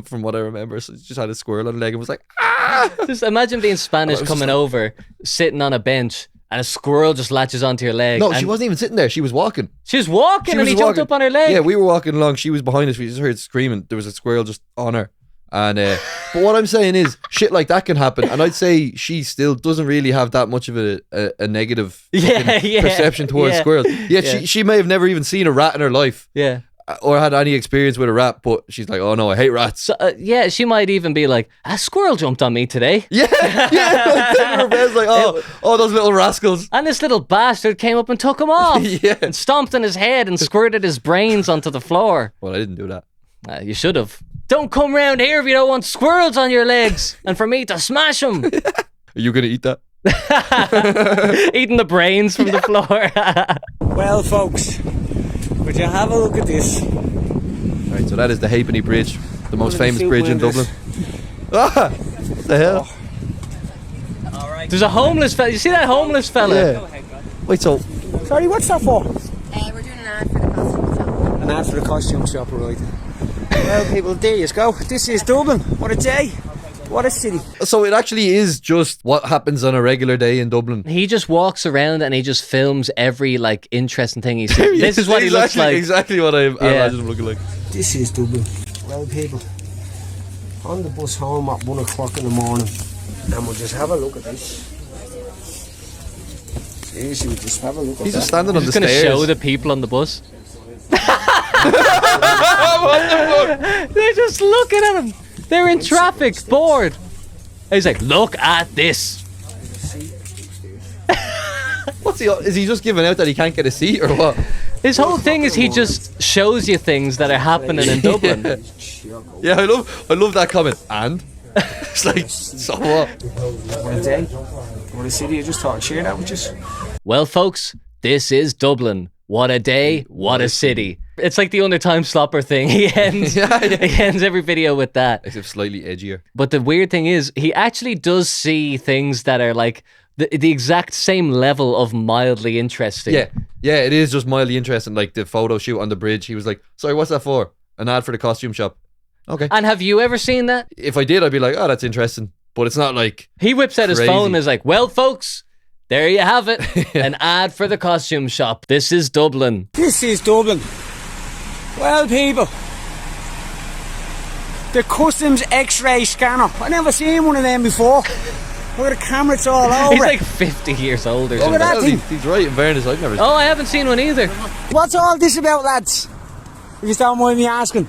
from what I remember, so she just had a squirrel on her leg and was like, ah! Just imagine being Spanish was coming just like- over, sitting on a bench, and a squirrel just latches onto your leg. No, and she wasn't even sitting there. She was walking. She was walking, and he jumped up on her leg. Yeah, we were walking along. She was behind us. We just heard screaming. There was a squirrel just on her. And but what I'm saying is, shit like that can happen. And I'd say she still doesn't really have that much of a negative fucking perception towards squirrels. Yet she may have never even seen a rat in her life. Yeah. Or had any experience with a rat, but she's like, oh no, I hate rats. So, yeah, she might even be like, a squirrel jumped on me today. Yeah. Like, her bed's like, oh, those little rascals. And this little bastard came up and took him off. Yeah. And stomped on his head and squirted his brains onto the floor. Well, I didn't do that. You should have. Don't come round here if you don't want squirrels on your legs and for me to smash them. Are you going to eat that? Eating the brains from the floor. Well, folks, would you have a look at this? Right, so that is the Halfpenny Bridge, the most One of the famous bridge in windows. Dublin. Ah! What the hell? There's a homeless fella. You see that homeless fella? Yeah. Wait, so... Sorry, what's that for? We're doing an ad for the costume shop. An ad for the costume shop, right. Well, people, there you go. This is Dublin. What a day. What a city. So it actually is just what happens on a regular day in Dublin. He just walks around and he just films every like interesting thing he sees. This is what he looks like. Exactly what I imagine him looking like. This is Dublin. Well, people, on the bus home at 1 o'clock in the morning, and we'll just have a look at this. Seriously, we'll just have a look at He's that. just standing on the Just going to stairs. show the people on the bus. They're just looking at him. They're in traffic, bored. He's like, look at this. What's he? Is he just giving out that he can't get a seat or what? His whole thing is he just shows you things that are happening in Dublin. Yeah, I love that comment. And it's like, so what? What a day. What a city. I just thought I'd share that with you. Well, folks, this is Dublin. What a day, what a city. It's like the Undertime Slopper thing. He ends every video with that. Except slightly edgier. But the weird thing is, he actually does see things that are like the exact same level of mildly interesting. Yeah, it is just mildly interesting. Like the photo shoot on the bridge. He was like, sorry, what's that for? An ad for the costume shop. Okay. And have you ever seen that? If I did, I'd be like, oh, that's interesting. But it's not like... He whips out his phone and is like, well, folks, there you have it. Yeah. An ad for the costume shop. This is Dublin. This is Dublin. Well, people, the customs X-ray scanner. I never seen one of them before. Look at the camera, it's all over. He's like 50 years old or Look something. at that thing. He's right, in fairness, I've never seen. Oh, I haven't seen one either. What's all this about, lads? If you don't mind me asking.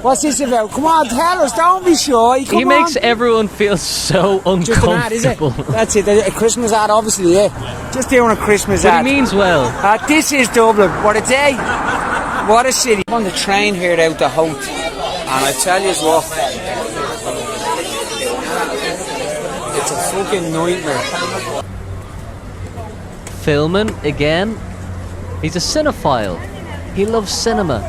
What's this about? Come on, tell us, don't be shy. He makes everyone feel so uncomfortable. Just an ad, is it? That's it, a Christmas ad, obviously, yeah. Just doing a Christmas But ad. he means well. This is Dublin. What a day. What a city. I'm on the train here out the Hout. And I tell you what, it's a fucking nightmare. Filming again. He's a cinephile. He loves cinema.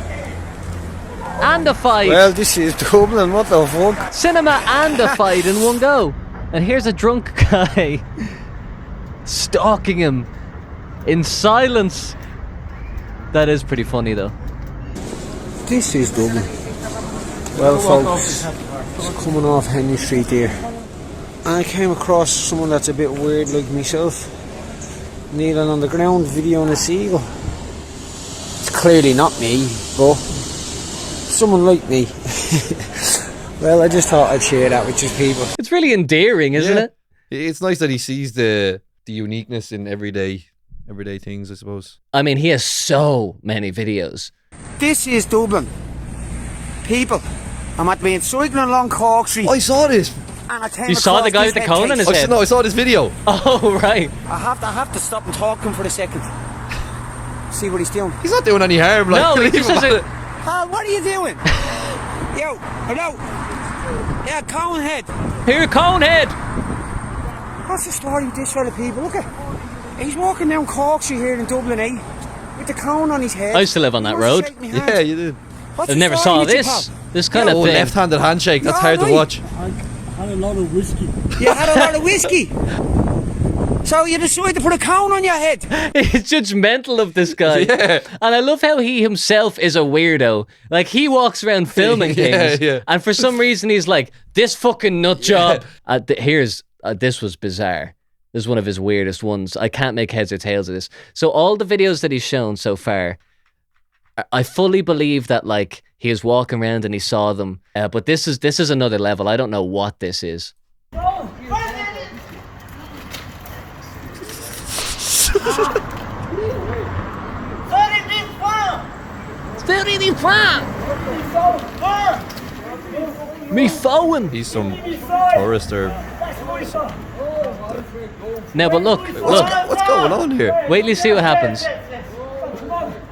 And a fight. Well, this is Dublin, what the fuck? Cinema and a fight in one go. And here's a drunk guy stalking him in silence. That is pretty funny though. This is Dublin. Well, folks, just coming off Henry Street here. And I came across someone that's a bit weird like myself. Kneeling on the ground, videoing a seagull. It's clearly not me, but someone like me. Well, I just thought I'd share that with you people. It's really endearing, isn't it? It's nice that he sees the uniqueness in everyday things, I suppose. I mean, he has so many videos. This is Dublin. People, I'm at being cycling along Cork Street. I saw this. And I came You saw the guy with the cone in his head? No, I saw this video. Oh, right. I have to stop and talk to him for a second. See what he's doing. He's not doing any harm. Like, no, he just has a... Pal, what are you doing? Yo, hello. Yeah, Conehead. Here, Conehead. What's the story with this fella, people? Look at, he's walking down Cork Street here in Dublin, with the cone on his head. I used to live on that road. Yeah, you did. I never saw this. This kind of thing. Left-handed handshake. That's hard to watch. I had a lot of whiskey. You had a lot of whiskey? So you decided to put a cone on your head? It's judgmental of this guy. Yeah. And I love how he himself is a weirdo. Like, he walks around filming things. Yeah. And for some reason, he's like, this fucking nut job. This was bizarre. This is one of his weirdest ones. I can't make heads or tails of this. So all the videos that he's shown so far, I fully believe that, like, he was walking around and he saw them. But this is another level. I don't know what this is. Me phone. He's some tourist or... No, but look. What's going on here? Wait till you see what happens.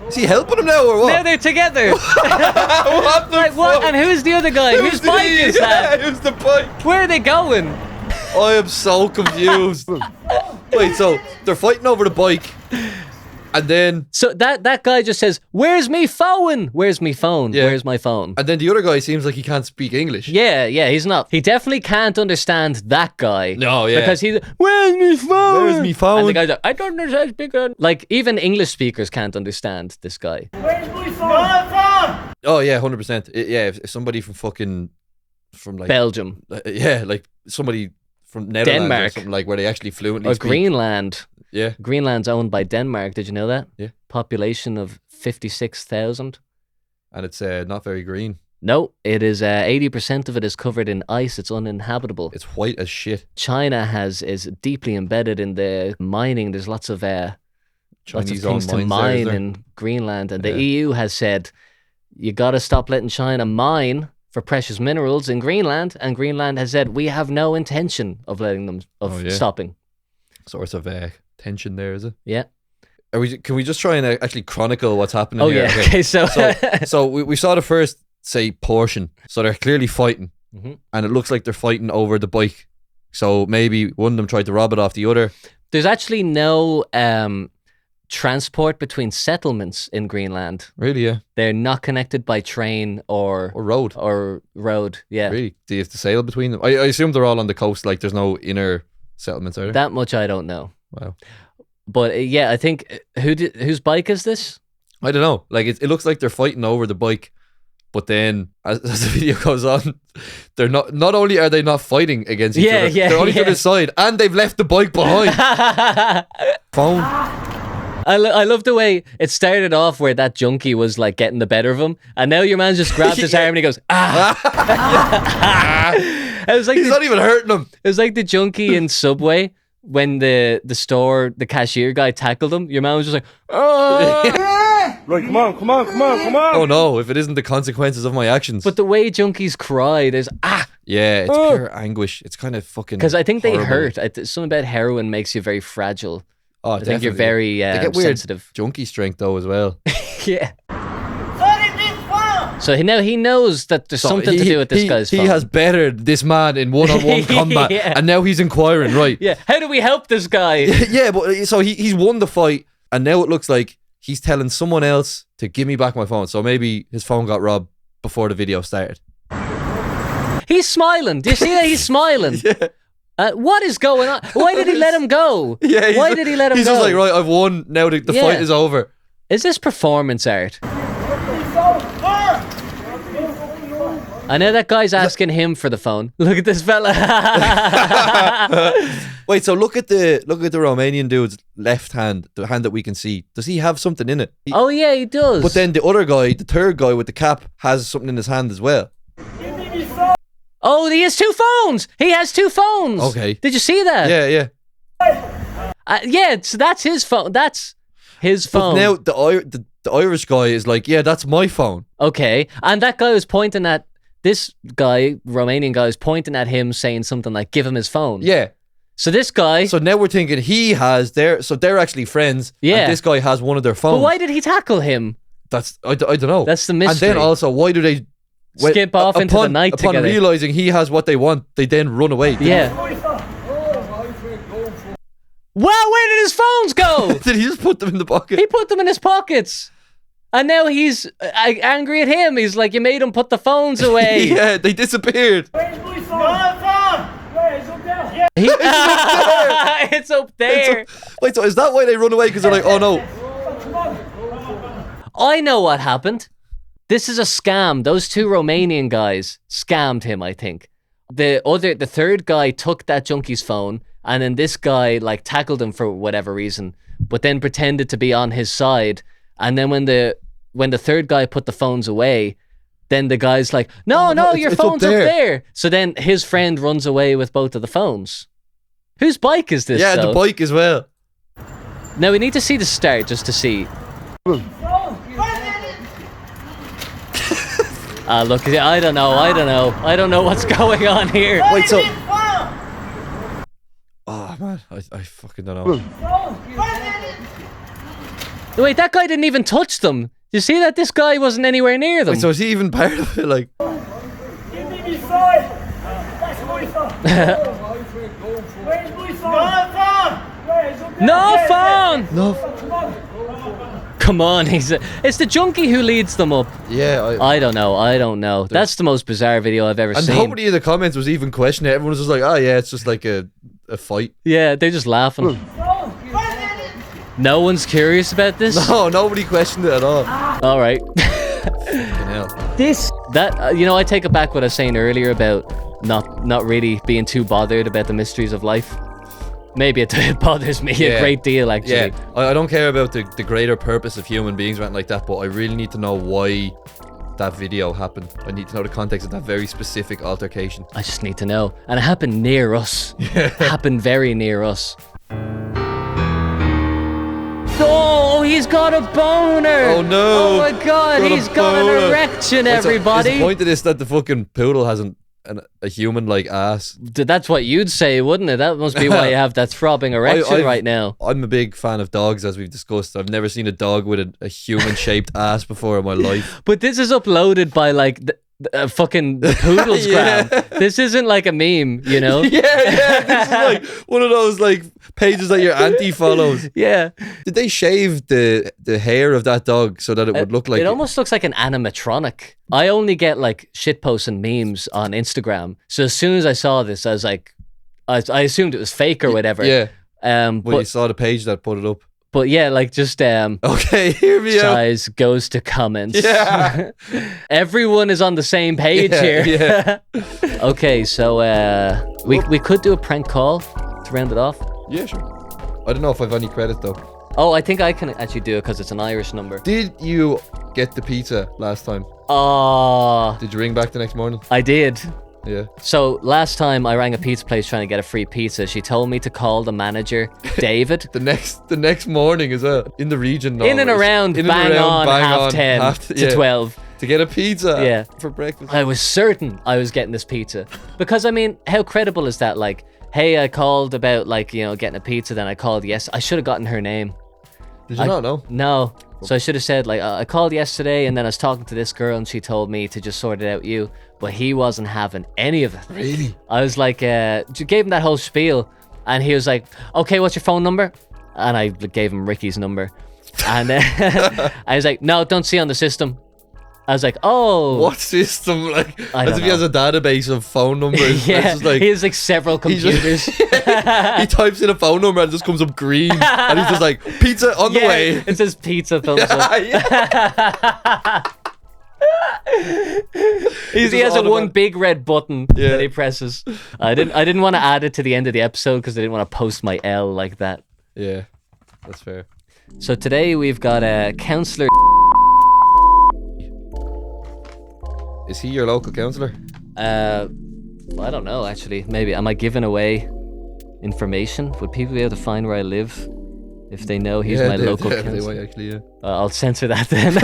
Is he helping him now or what? Now they're together. What the fuck? What? And who's the other guy? Whose bike is that? Who's the bike? Where are they going? I am so confused. Wait, so they're fighting over the bike, and then... So that guy just says, where's me phone? Where's me phone? Yeah. Where's my phone? And then the other guy seems like he can't speak English. Yeah, he's not. He definitely can't understand that guy. No, yeah. Because he's, where's me phone? Where's me phone? And the guy's like, I don't understand speaking. Like, even English speakers can't understand this guy. Where's my phone? Oh, yeah, 100%. Yeah, if somebody from like... Belgium. Yeah, like somebody from Netherlands Denmark. or something, like, where they actually fluently Or speak. Greenland. Yeah. Greenland's owned by Denmark. Did you know that? Yeah. Population of 56,000. And it's not very green. No, it is 80% of it is covered in ice. It's uninhabitable. It's white as shit. China is deeply embedded in the mining. There's lots of lots of Chinese things to owned mines there, is mine there? in Greenland, and the EU has said you got to stop letting China mine for precious minerals in Greenland, and Greenland has said we have no intention of letting them stopping. Sort of tension there, is it? Yeah. Can we just try and actually chronicle what's happening here? Yeah. Okay. So we saw the first, say, portion. So they're clearly fighting, and it looks like they're fighting over the bike. So maybe one of them tried to rob it off the other. There's actually no transport between settlements in Greenland. Really? Yeah. They're not connected by train or road. Yeah. Really? Do you have to sail between them? I assume they're all on the coast. Like there's no inner settlements, are there? That much I don't know. Wow. But yeah, I think whose bike is this? I don't know. Like it looks like they're fighting over the bike, but then as the video goes on, they're not only are they not fighting against each other, they're on each other's side, and they've left the bike behind. Phone. I love the way it started off where that junkie was like getting the better of him, and now your man just grabbed his arm and he goes, It was like he's not even hurting him. It was like the junkie in Subway when the cashier guy tackled him. Your man was just like, Right, come on. Oh no, if it isn't the consequences of my actions. But the way junkies cry, there's yeah, it's pure anguish. It's kind of fucking because I think they horrible. hurt. Something about heroin makes you very fragile. Oh, I think you're very they get weird sensitive. junkie strength though as well. Yeah. So he knows that there's something to do with this guy's phone. He has bettered this man in one-on-one combat, and now he's inquiring, right? Yeah. How do we help this guy? Yeah, but so he's won the fight, and now it looks like he's telling someone else to give me back my phone. So maybe his phone got robbed before the video started. He's smiling. Do you see that? He's smiling. Yeah. What is going on? Why did he let him go? Yeah. Why did he let him go? He's just like, right, I've won. Now the fight is over. Is this performance art? I know that guy's asking him for the phone. Look at this fella. Wait, so look at the Romanian dude's left hand, the hand that we can see. Does he have something in it? Oh yeah, he does. But then the other guy, the third guy with the cap, has something in his hand as well. Oh, he has two phones. He has two phones. Okay. Did you see that? Yeah. Yeah, so that's his phone. That's his phone. But now the Irish guy is like, yeah, that's my phone. Okay, and that guy was pointing at this guy, Romanian guy, was pointing at him, saying something like, "Give him his phone." Yeah. So this guy. So now we're thinking they're actually friends. Yeah. And this guy has one of their phones. But why did he tackle him? That's I don't know. That's the mystery. And then also, why do they skip off into the night upon together? realizing he has what they want, they then run away. Yeah. Wow, where did his phones go? Did he just put them in the pocket? He put them in his pockets. And now he's angry at him. He's like, you made him put the phones away. Yeah, they disappeared. It's up there. Wait, so is that why they run away? Because they're like, oh no. I know what happened. This is a scam. Those two Romanian guys scammed him, I think. The third guy took that junkie's phone, and then this guy like tackled him for whatever reason, but then pretended to be on his side. And then when the third guy put the phones away, then the guy's like, no, your phone's up there. So then his friend runs away with both of the phones. Whose bike is this? Yeah, though? the bike as well. Now we need to see the start just to see. Look, I don't know. I don't know what's going on here. Wait, so... Oh, man, I fucking don't know. Wait, that guy didn't even touch them. You see that this guy wasn't anywhere near them? Wait, so is he even part of it? Like... Give me my phone. That's my phone. Where's my phone? No phone! No. Come on, it's the junkie who leads them up. Yeah, I don't know. That's the most bizarre video I've ever seen. And nobody in the comments was even questioning it. Everyone was just like, oh yeah, it's just like a fight. Yeah, they're just laughing. No one's curious about this? No, nobody questioned it at all. All right. This... I take it back what I was saying earlier about not really being too bothered about the mysteries of life. Maybe it bothers me a great deal, actually. Yeah, I don't care about the greater purpose of human beings or anything like that, but I really need to know why that video happened. I need to know the context of that very specific altercation. I just need to know. And it happened near us. It happened very near us. Oh! he's got a boner. Oh no! Oh my god, he's got an erection, everybody. Is the point of this that the fucking poodle hasn't a human-like ass? That's what you'd say, wouldn't it? That must be why you have that throbbing erection right now. I'm a big fan of dogs, as we've discussed. I've never seen a dog with a human-shaped ass before in my life. But this is uploaded by like fucking the poodle's gram. This isn't like a meme, you know? Yeah. This is like one of those like pages that your auntie follows. Yeah. Did they shave the hair of that dog so that it would look like it almost looks like an animatronic. I only get like shitposts and memes on Instagram. So as soon as I saw this, I was like, I assumed it was fake or whatever. Yeah. But you saw the page that put it up. But yeah, like just okay, hear me out. Size goes to comments. Yeah. Everyone is on the same page here. Yeah. Okay, so we could do a prank call to round it off. Yeah, sure. I don't know if I've any credit though. Oh, I think I can actually do it because it's an Irish number. Did you get the pizza last time? Oh. Did you ring back the next morning? I did. Yeah. So last time I rang a pizza place trying to get a free pizza. She told me to call the manager, David. the next morning as well, in the region. In and around, bang on, half 10 to 12. To get a pizza for breakfast. I was certain I was getting this pizza. Because, I mean, how credible is that? Like, hey, I called about, like, you know, getting a pizza, then I called I should have gotten her name. Did you not know? No. So I should have said, like, I called yesterday, and then I was talking to this girl, and she told me to just sort it out you. But he wasn't having any of it. Really? I was like, gave him that whole spiel, and he was like, okay, what's your phone number? And I gave him Ricky's number. And I was like, no, don't see on the system. I was like, oh. What system? Like, I as don't if he has a database of phone numbers. Yeah, just like, he has like several computers. he types in a phone number and it just comes up green. And he's just like, pizza on the way. It says pizza thumbs up. He has a one big red button that he presses. I didn't want to add it to the end of the episode because I didn't want to post my L like that. Yeah, that's fair. So today we've got a counsellor. Is he your local counsellor? Well, I don't know actually. Maybe am I giving away information? Would people be able to find where I live if they know he's my local counsellor? They might actually, yeah. I'll censor that then.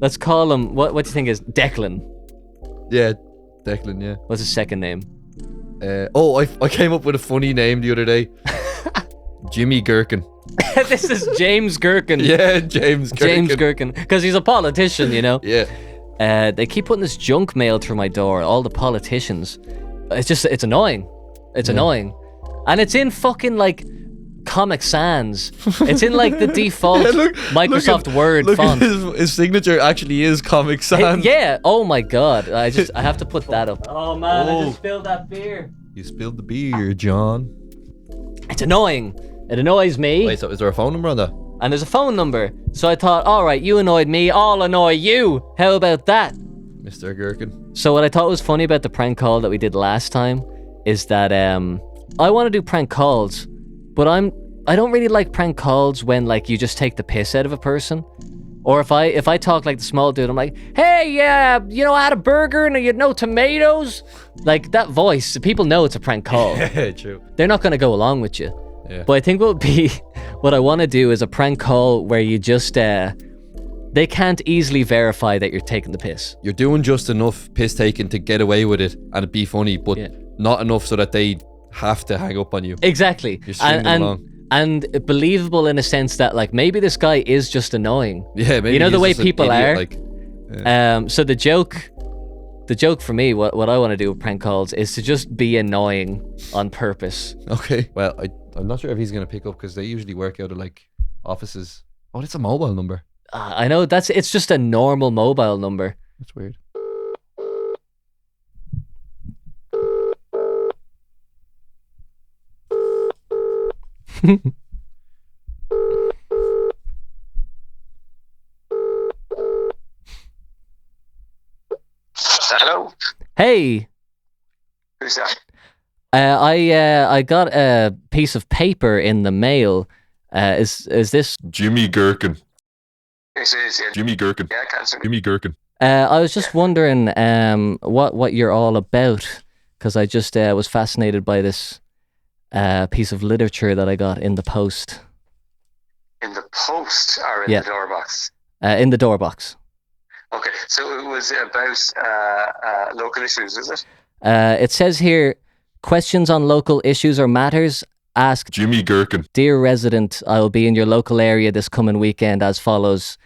Let's call him. What do you think is Declan? Yeah, Declan. Yeah. What's his second name? I came up with a funny name the other day. Jimmy Gherkin. This is James Gherkin. Yeah, James Gherkin. James Gherkin, because he's a politician, you know. Yeah. They keep putting this junk mail through my door. All the politicians. It's annoying. It's annoying, and it's in fucking like Comic Sans. It's in like the default Microsoft Word font. His signature actually is Comic Sans. Yeah. Oh my god. I have to put that up. Oh man, I just spilled that beer. You spilled the beer, John. It's annoying. It annoys me. Wait, so is there a phone number on that? And there's a phone number. So I thought, all right, you annoyed me, I'll annoy you. How about that? Mr. Gherkin. So what I thought was funny about the prank call that we did last time is that I want to do prank calls, but I don't really like prank calls when like you just take the piss out of a person. Or if I talk like the small dude, I'm like, hey, you know, I had a burger and you had no tomatoes. Like that voice, people know it's a prank call. Yeah, true. They're not going to go along with you. Yeah. But I think what I want to do is a prank call where you just, they can't easily verify that you're taking the piss. You're doing just enough piss taking to get away with it and it be funny, but not enough so that they have to hang up on you. Exactly. You're stringing them along. And believable in a sense that like maybe this guy is just annoying. Yeah, maybe. You know the way just people an are. idiot, So the joke for me, what I want to do with prank calls is to just be annoying on purpose. Okay. Well, I'm not sure if he's gonna pick up because they usually work out of like offices. Oh, it's a mobile number. I know it's just a normal mobile number. That's weird. Hello. Hey. Who's that? I got a piece of paper in the mail. Is this Jimmy Gherkin? This is Jimmy Gherkin. Yeah, cancer. Jimmy Gherkin. I was just wondering what you're all about, because I just was fascinated by this piece of literature that I got in the post. In the post or in Yeah. the door box? In the door box. Okay, so it was about local issues, is it? It says here, questions on local issues or matters. Ask Jimmy Gherkin. Dear resident, I will be in your local area this coming weekend as follows.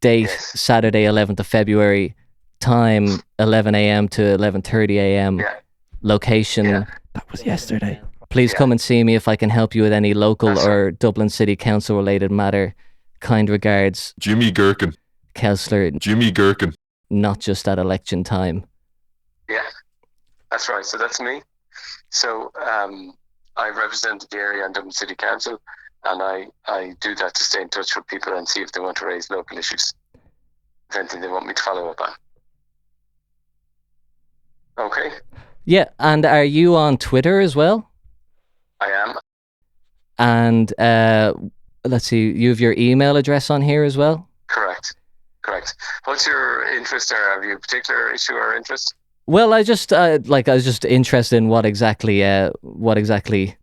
Date, Saturday 11th of February. Time, 11 a.m. to 11:30 a.m. Yeah. Location. That was yesterday. Please come and see me if I can help you with any local or Dublin City Council related matter. Kind regards, Jimmy Gherkin. Councillor. Jimmy Gherkin. Not just at election time. Yeah, that's right. So that's me. So I represent the area on Dublin City Council, and I do that to stay in touch with people and see if they want to raise local issues. If anything they want me to follow up on. Okay. Yeah, and are you on Twitter as well? I am. And let's see, you have your email address on here as well? Correct. What's your interest there? Have you a particular issue or interest? Well, I just I was just interested in what exactly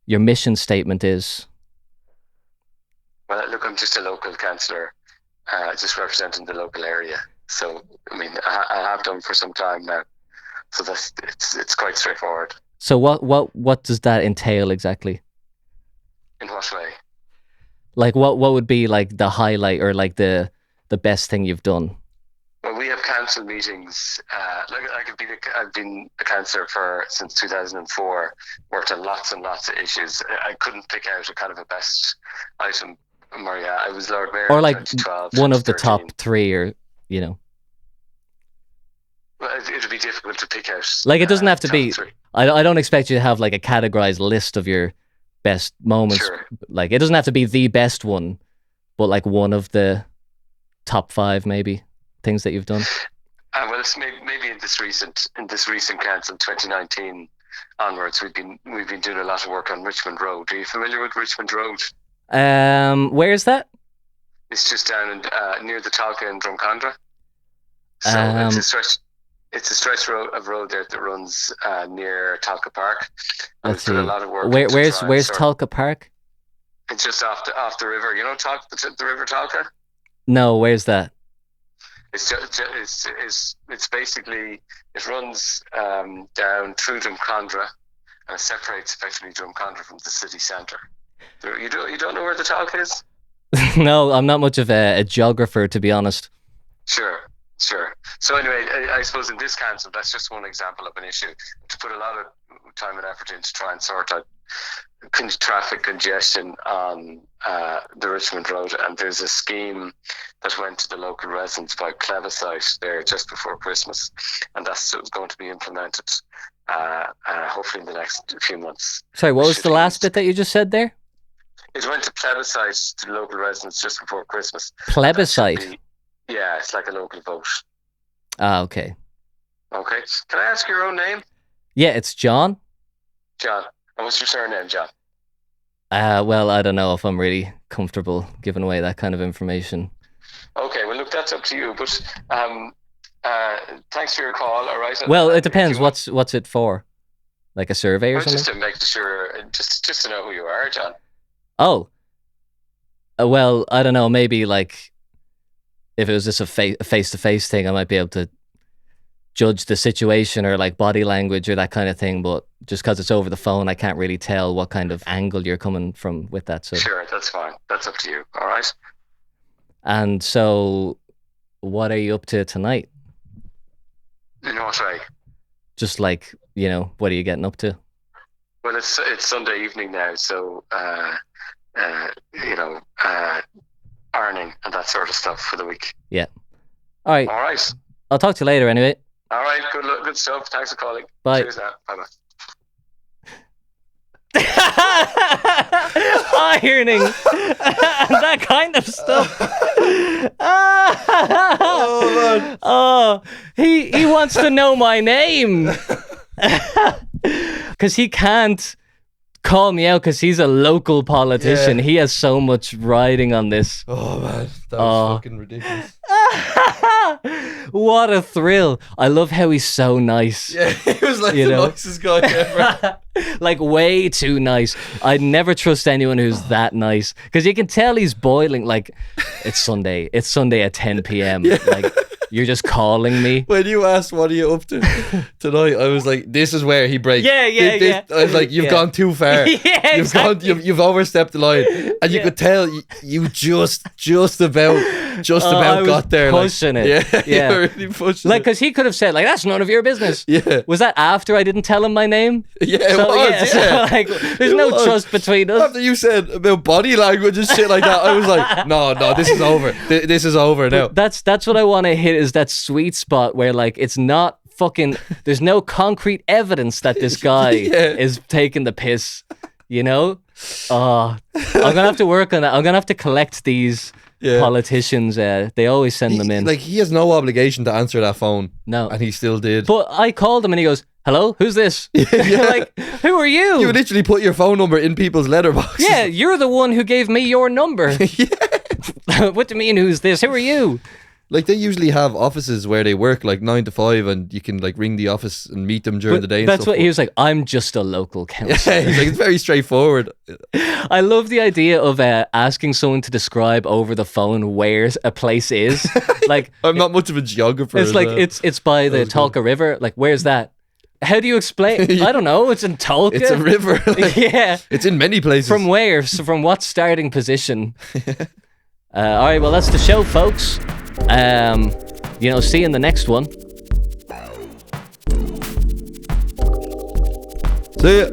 your mission statement is. Well, look, I'm just a local councillor, just representing the local area. So, I mean, I have done for some time now. So it's quite straightforward. So what does that entail exactly? In what way? Like what would be like the highlight or like the best thing you've done? Well, we have council meetings. I've been a councillor since 2004. Worked on lots and lots of issues. I couldn't pick out a kind of a best item, Maria. I was Lord Mayor Or in like 2012, one of the 2013. top three, or you know. Well, it'd be difficult to pick out. Like it doesn't have to top be. three. I don't expect you to have like a categorized list of your best moments. Sure. Like it doesn't have to be the best one, but like one of the top 5 maybe things that you've done. Well, it's maybe in this recent council, 2019 onwards, we've been doing a lot of work on Richmond Road. Are you familiar with Richmond Road? Where's that? It's just down in, near the Talca in Drumcondra. So it's a stretch of road there that runs near Talca Park. And Let's we've done see. a lot of work. Where's Talca Park? It's just off the river. You know the River Talca? No, where's that? It's basically, it runs down through Drumcondra, and it separates effectively Drumcondra from the city centre. You don't know where the Talca is? No, I'm not much of a geographer, to be honest. Sure. So anyway, I suppose in this council, that's just one example of an issue to put a lot of time and effort in to try and sort out traffic congestion on the Richmond Road. And there's a scheme that went to the local residents by plebiscite there just before Christmas, and that's going to be implemented hopefully in the next few months. Sorry, what was the last bit that you just said there? It went to plebiscite to local residents just before Christmas. Plebiscite? Yeah, it's like a local vote. Ah, okay. Okay. Can I ask your own name? Yeah, it's John. John. And what's your surname, John? Well, I don't know if I'm really comfortable giving away that kind of information. Okay, well, look, that's up to you. But thanks for your call, all right? Well, it depends. What's it for? Like a survey or something? Just to make sure, just to know who you are, John. Oh. Well, I don't know. Maybe like if it was just a face-to-face thing, I might be able to judge the situation or like body language or that kind of thing. But just because it's over the phone, I can't really tell what kind of angle you're coming from with that. So sure, that's fine. That's up to you. All right. And so, what are you up to tonight? In what way? Just like, what are you getting up to? Well, it's Sunday evening now, so earning and that sort of stuff for the week. Yeah. All right. All right. I'll talk to you later anyway. All right. Good stuff. Thanks for calling. Bye. Cheers now. Bye-bye. Ironing that kind of stuff. Oh, he wants to know my name because he can't call me out because he's a local politician. Yeah. He has so much riding on this. Oh man, that was fucking ridiculous. What a thrill. I love how he's so nice. Yeah, he was like You the know? nicest guy ever. Like way too nice. I'd never trust anyone who's that nice because you can tell he's boiling. Like it's Sunday at 10 p.m. Like you're just calling me. When you asked what are you up to tonight, I was like, this is where he breaks. Yeah. I was like, you've gone too far. Yeah, exactly. You've overstepped the line, and you could tell you just about I was got there. pushing like, it. Yeah, you were really pushing Like, it. because he could have said, like, that's none of your business. Yeah. Was that after I didn't tell him my name? Yeah, it was. So, like, there's no trust between us. After you said about body language and shit like that, I was like, no, this is over. This is over now. That's what I want to hit is that sweet spot where, like, it's not fucking, there's no concrete evidence that this guy is taking the piss, you know? Oh, I'm going to have to work on that. I'm going to have to collect these politicians. They always send them in. Like, he has no obligation to answer that phone. No. And he still did. But I called him and he goes, hello, who's this? Like, who are you? You would literally put your phone number in people's letterboxes. Yeah, you're the one who gave me your number. What do you mean, who's this? Who are you? Like, they usually have offices where they work like 9 to 5 and you can like ring the office and meet them during the day. That's what he was like. I'm just a local councillor. Yeah, he's like, it's very straightforward. I love the idea of asking someone to describe over the phone where a place is. Like, I'm not much of a geographer. It's like it's by the Tolka River. Like, where's that? How do you explain? I don't know. It's in Tolka. It's a river. Like, yeah. It's in many places. From where? So from what starting position? All right. Well, that's the show, folks. See you in the next one. See ya.